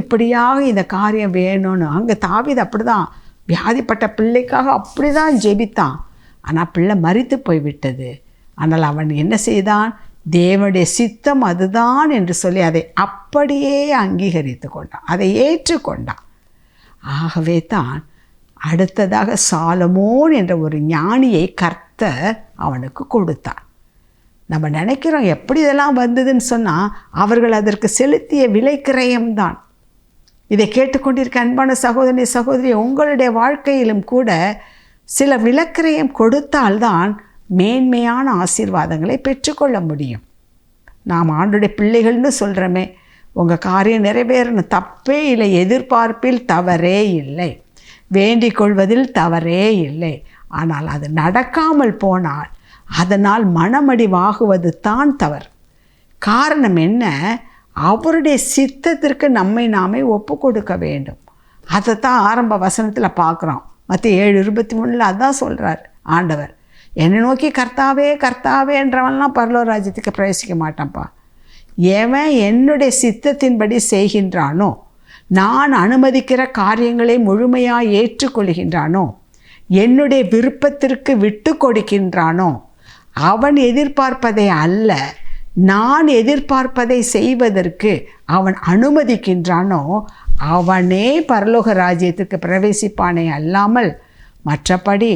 இப்படியாக இந்த காரியம் வேணும்னு. அங்கே தாவீது அப்படி தான் வியாதிப்பட்ட பிள்ளைக்காக அப்படி தான் ஜெபித்தான். ஆனால் பிள்ளை மரித்து போய்விட்டது. ஆனால் அவன் என்ன செய்தான்? தேவனுடைய சித்தம் அதுதான் என்று சொல்லி அதை அப்படியே அங்கீகரித்து கொண்டான், அதை ஏற்றுக்கொண்டான். ஆகவே தான் அடுத்ததாக சாலமோன் என்ற ஒரு ஞானியை கர்த்தர் அவனுக்கு கொடுத்தார். நம்ம நினைக்கிறோம் எப்படி இதெல்லாம் வந்ததுன்னு சொன்னால் அவர்கள் அதற்கு செலுத்திய விலைக்கிரயம்தான். இதை கேட்டுக்கொண்டிருக்க அன்பான சகோதரி சகோதரி, உங்களுடைய வாழ்க்கையிலும் கூட சில விலைக்கிரயம் கொடுத்தால்தான் மேன்மையான ஆசீர்வாதங்களை பெற்றுக்கொள்ள முடியும். நாம் ஆண்டுடைய பிள்ளைகள்னு சொல்கிறோமே, உங்கள் காரியம் நிறைவேறணும், தப்பே இல்லை. எதிர்பார்ப்பில் தவறே இல்லை, வேண்டிக் கொள்வதில் தவறே இல்லை. ஆனால் அது நடக்காமல் போனால் அதனால் மனமடிவாகுவது தான் தவறு. காரணம் என்ன? அவருடைய சித்தத்திற்கு நம்மை நாமே ஒப்பு கொடுக்க வேண்டும். அதை தான் ஆரம்ப வசனத்தில் பார்க்குறோம். மத்திய 7:23 அதான் சொல்கிறார் ஆண்டவர். என்னை நோக்கி கர்த்தாவே கர்த்தாவேன்றவன்லாம் பரலோக ராஜ்யத்துக்கு பிரவேசிக்க மாட்டான்ப்பா. எவன் என்னுடைய சித்தத்தின்படி செய்கின்றானோ, நான் அனுமதிக்கிற காரியங்களை முழுமையாக ஏற்றுக்கொள்கின்றானோ, என்னுடைய விருப்பத்திற்கு விட்டு கொடுக்கின்றானோ, அவன் எதிர்பார்ப்பதை அல்ல நான் எதிர்பார்ப்பதை செய்வதற்கு அவன் அனுமதிக்கின்றானோ, அவனே பரலோக ராஜ்யத்துக்கு பிரவேசிப்பானே அல்லாமல் மற்றபடி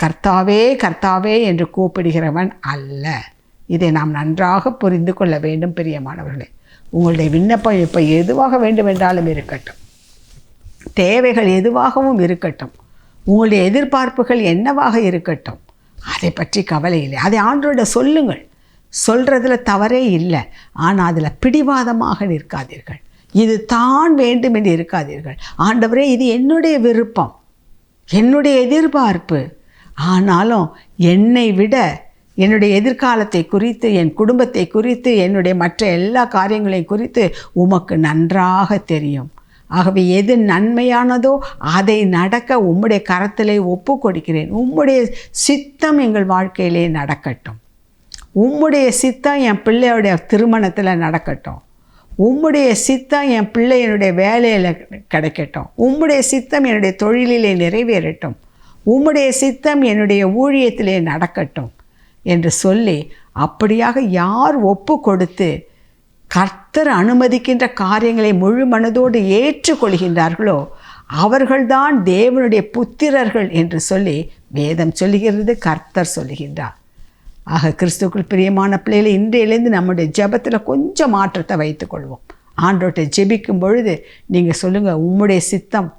கர்த்தாவே கர்த்தாவே என்று கூப்பிடுகிறவன் அல்ல. இதை நாம் நன்றாக புரிந்து கொள்ள வேண்டும் பிரியமானவர்களே. உங்களுடைய விண்ணப்பம் இப்போ எதுவாக வேண்டுமென்றாலும் இருக்கட்டும், தேவைகள் எதுவாகவும் இருக்கட்டும், உங்களுடைய எதிர்பார்ப்புகள் என்னவாக இருக்கட்டும், அதை பற்றி கவலை இல்லை. அதை ஆண்டவரிடம் சொல்லுங்கள். சொல்கிறதுல தவறே இல்லை. ஆனால் அதில் பிடிவாதமாக நிற்காதீர்கள். இது தான் வேண்டும் என்று இருக்காதீர்கள். ஆண்டவரே இது என்னுடைய விருப்பம், என்னுடைய எதிர்பார்ப்பு, ஆனாலும் என்னை விட என்னுடைய எதிர்காலத்தை குறித்து, என் குடும்பத்தை குறித்து, என்னுடைய மற்ற எல்லா காரியங்களையும் குறித்து உமக்கு நன்றாக தெரியும். ஆகவே எது நன்மையானதோ அதை நடக்க உம்முடைய கரத்திலே ஒப்பு கொடுக்கிறேன். உம்முடைய சித்தம் எங்கள் வாழ்க்கையிலே நடக்கட்டும். உம்முடைய சித்தம் என் பிள்ளையுடைய திருமணத்தில் நடக்கட்டும். உம்முடைய சித்தம் என் பிள்ளையனுடைய வேலையில் கிடைக்கட்டும். உம்முடைய சித்தம் என்னுடைய தொழிலிலே நிறைவேறட்டும். உம்முடைய சித்தம் என்னுடைய ஊழியத்திலே நடக்கட்டும் என்று சொல்லி, அப்படியாக யார் ஒப்பு கொடுத்து கர்த்தர் அனுமதிக்கின்ற காரியங்களை முழு மனதோடு ஏற்றுக்கொள்கின்றார்களோ அவர்கள்தான் தேவனுடைய புத்திரர்கள் என்று சொல்லி வேதம் சொல்லுகிறது, கர்த்தர் சொல்லுகின்றார். ஆக கிறிஸ்துவுக்குள் பிரியமான பிள்ளைகளை இன்றையிலேருந்து நம்முடைய ஜெபத்தில் கொஞ்சம் மாற்றத்தை வைத்துக்கொள்வோம். ஆண்டவர்கிட்ட ஜெபிக்கும் பொழுது நீங்கள் சொல்லுங்கள், உம்முடைய சித்தம்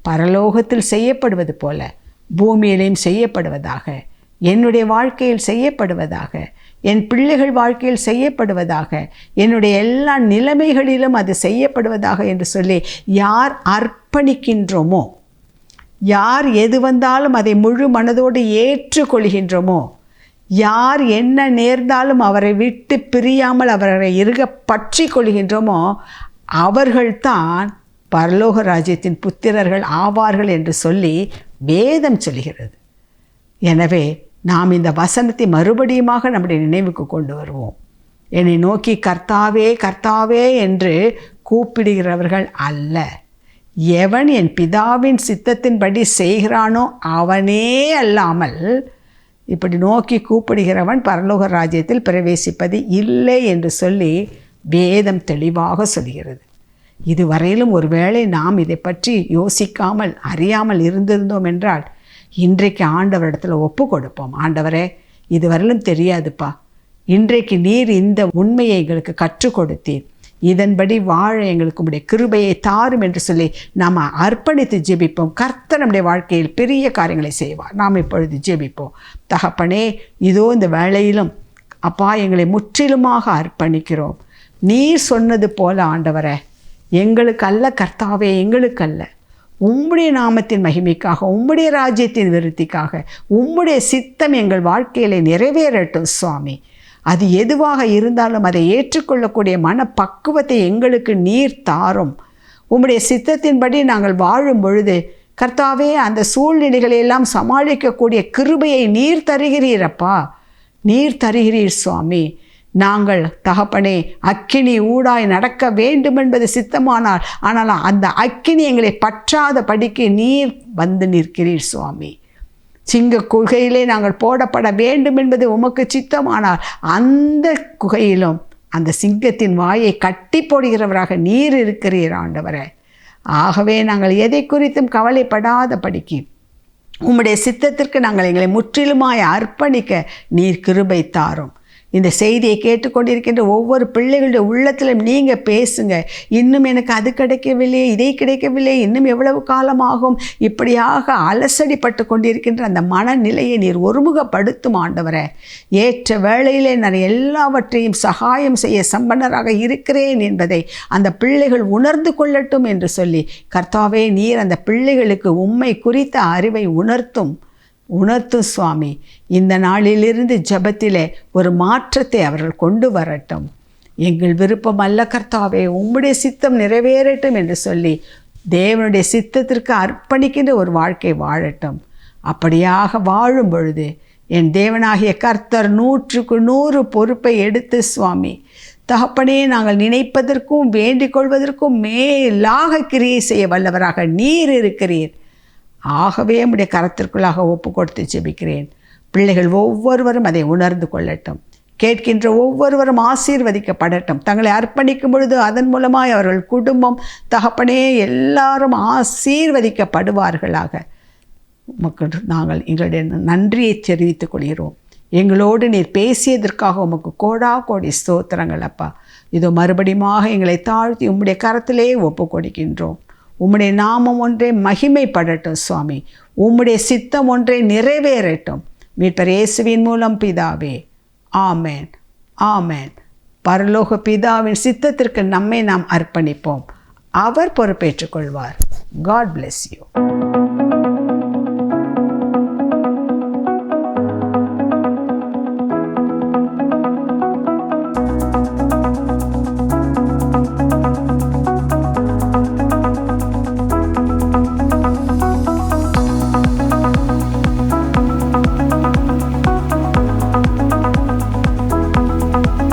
பரலோகத்தில் செய்யப்படுவது போல பூமியிலையும் செய்யப்படுவதாக, என்னுடைய வாழ்க்கையில் செய்யப்படுவதாக, என் பிள்ளைகள் வாழ்க்கையில் செய்யப்படுவதாக, என்னுடைய எல்லா நிலைமைகளிலும் அது செய்யப்படுவதாக என்று சொல்லி யார் அர்ப்பணிக்கின்றோமோ, யார் எது வந்தாலும் அதை முழு மனதோடு ஏற்றுக்கொள்கின்றோமோ, யார் என்ன நேர்ந்தாலும் அவரை விட்டு பிரியாமல் அவரை இறுக பற்றி கொள்கின்றோமோ அவர்கள்தான் பரலோக ராஜ்யத்தின் புத்திரர்கள் ஆவார்கள் என்று சொல்லி வேதம் சொல்கிறது. எனவே நாம் இந்த வசனத்தை மறுபடியுமாக நம்முடைய நினைவுக்கு கொண்டு வருவோம். என்னை நோக்கி கர்த்தாவே கர்த்தாவே என்று கூப்பிடுகிறவர்கள் அல்ல, எவன் என் பிதாவின் சித்தத்தின்படி செய்கிறானோ அவனே அல்லாமல் இப்படி நோக்கி கூப்பிடுகிறவன் பரலோக ராஜ்யத்தில் பிரவேசிப்பது இல்லை என்று சொல்லி வேதம் தெளிவாக சொல்கிறது. இதுவரையிலும் ஒருவேளை நாம் இதை பற்றி யோசிக்காமல் அறியாமல் இருந்திருந்தோம் என்றால் இன்றைக்கு ஆண்டவரிடத்தில் ஒப்பு கொடுப்போம். ஆண்டவரே, இதுவரையிலும் தெரியாதுப்பா, இன்றைக்கு நீர் இந்த உண்மையை எங்களுக்கு கற்றுக் கொடுத்தீர், இதன்படி வாழ எங்களுக்கு உடைய கிருபையை தாரும் என்று சொல்லி நாம் அர்ப்பணித்து ஜெபிப்போம். கர்த்தர் நம்முடைய வாழ்க்கையில் பெரிய காரியங்களை செய்வார். நாம் இப்பொழுது ஜெபிப்போம். தகப்பனே, இதோ இந்த வேளையிலும் அப்பா எங்களை முற்றிலுமாக அர்ப்பணிக்கிறோம். நீர் சொன்னது போல ஆண்டவரே, எங்களுக்கு அல்ல கர்த்தாவே, எங்களுக்கு அல்ல, உம்முடைய நாமத்தின் மகிமைக்காக, உம்முடைய ராஜ்யத்தின் விருத்திக்காக உம்முடைய சித்தம் எங்கள் வாழ்க்கையில் நிறைவேறட்டும் சுவாமி. அது எதுவாக இருந்தாலும் அதை ஏற்றுக்கொள்ளக்கூடிய மனப்பக்குவத்தை எங்களுக்கு நீர் தாரும். உம்முடைய சித்தத்தின்படி நாங்கள் வாழும் பொழுது கர்த்தாவே அந்த சூழ்நிலைகளையெல்லாம் சமாளிக்கக்கூடிய கிருபையை நீர் தருகிறீரப்பா, நீர் தருகிறீர் சுவாமி. நாங்கள் தகப்பனே அக்கினி ஊடாய் நடக்க வேண்டும் என்பது சித்தமானால், ஆனால் அந்த அக்கினி எங்களை பற்றாத படிக்கு நீர் வந்து நிற்கிறீர் சுவாமி. சிங்க குகையிலே நாங்கள் போடப்பட வேண்டும் என்பது உமக்கு சித்தமானால் அந்த குகையிலும் அந்த சிங்கத்தின் வாயை கட்டி போடுகிறவராக நீர் இருக்கிறீர் ஆண்டவரே. ஆகவே நாங்கள் எதை குறித்தும் கவலைப்படாத படிக்கு உம்முடைய சித்தத்திற்கு நாங்கள் எங்களை முற்றிலுமாய் அர்ப்பணிக்க நீர் கிருபை தாரும். இந்த செய்தியை கேட்டுக்கொண்டிருக்கின்ற ஒவ்வொரு பிள்ளைகளுடைய உள்ளத்திலும் நீங்கள் பேசுங்க. இன்னும் எனக்கு அது கிடைக்கவில்லை, இதை கிடைக்கவில்லை, இன்னும் எவ்வளவு காலமாகும், இப்படியாக அலசடிப்பட்டு கொண்டிருக்கின்ற அந்த மனநிலையை நீர் ஒருமுகப்படுத்தும் ஆண்டவரே. ஏற்ற வேளையிலே நான் எல்லாவற்றையும் சகாயம் செய்ய சம்பன்னராக இருக்கிறேன் என்பதை அந்த பிள்ளைகள் உணர்ந்து கொள்ளட்டும் என்று சொல்லி கர்த்தாவே, நீர் அந்த பிள்ளைகளுக்கு உம்மை குறித்த அறிவை உணர்த்தும் சுவாமி. இந்த நாளிலிருந்து ஜெபத்திலே ஒரு மாற்றத்தை அவர்கள் கொண்டு வரட்டும். எங்கள் விருப்பம் அல்ல கர்த்தாவே, உம்முடைய சித்தம் நிறைவேறட்டும் என்று சொல்லி தேவனுடைய சித்தத்திற்கு அர்ப்பணிக்கின்ற ஒரு வாழ்க்கை வாழட்டும். அப்படியாக வாழும் பொழுது என் தேவனாகிய கர்த்தர் 100க்கு 100 பொறுப்பை எடுத்து, சுவாமி தகப்பனே, நாங்கள் நினைப்பதற்கும் வேண்டிக் கொள்வதற்கும் மேலாக கிரியை செய்ய வல்லவராக நீர் இருக்கிறீர். ஆகவே உம்முடைய கரத்திற்குள்ளாக ஒப்பு கொடுத்து ஜெபிக்கிறேன். பிள்ளைகள் ஒவ்வொருவரும் அதை உணர்ந்து கொள்ளட்டும். கேட்கின்ற ஒவ்வொருவரும் ஆசீர்வதிக்கப்படட்டும். தங்களை அர்ப்பணிக்கும் பொழுது அதன் மூலமாய் அவர்கள் குடும்பம், தகப்பனே, எல்லாரும் ஆசீர்வதிக்கப்படுவார்களாக. உமக்கு நாங்கள் எங்களுடைய நன்றியை தெரிவித்துக் கொள்கிறோம். எங்களோடு நீர் பேசியதற்காக உமக்கு கோடா கோடி ஸ்தோத்திரங்கள் அப்பா. இதோ மறுபடியுமாக எங்களை தாழ்த்தி உம்முடைய கரத்திலே ஒப்பு கொடுக்கின்றோம். உம்முடைய நாமம் ஒன்றே மகிமைப்படட்டும் சுவாமி. உம்முடைய சித்தம் ஒன்றே நிறைவேறட்டும். மீட்பர் இயேசுவின் மூலம் பிதாவே, ஆமேன், ஆமேன். பரலோக பிதாவின் சித்தத்திற்கு நம்மை நாம் அர்ப்பணிப்போம். அவர் பொறுப்பேற்றுக் கொள்வார். God bless you.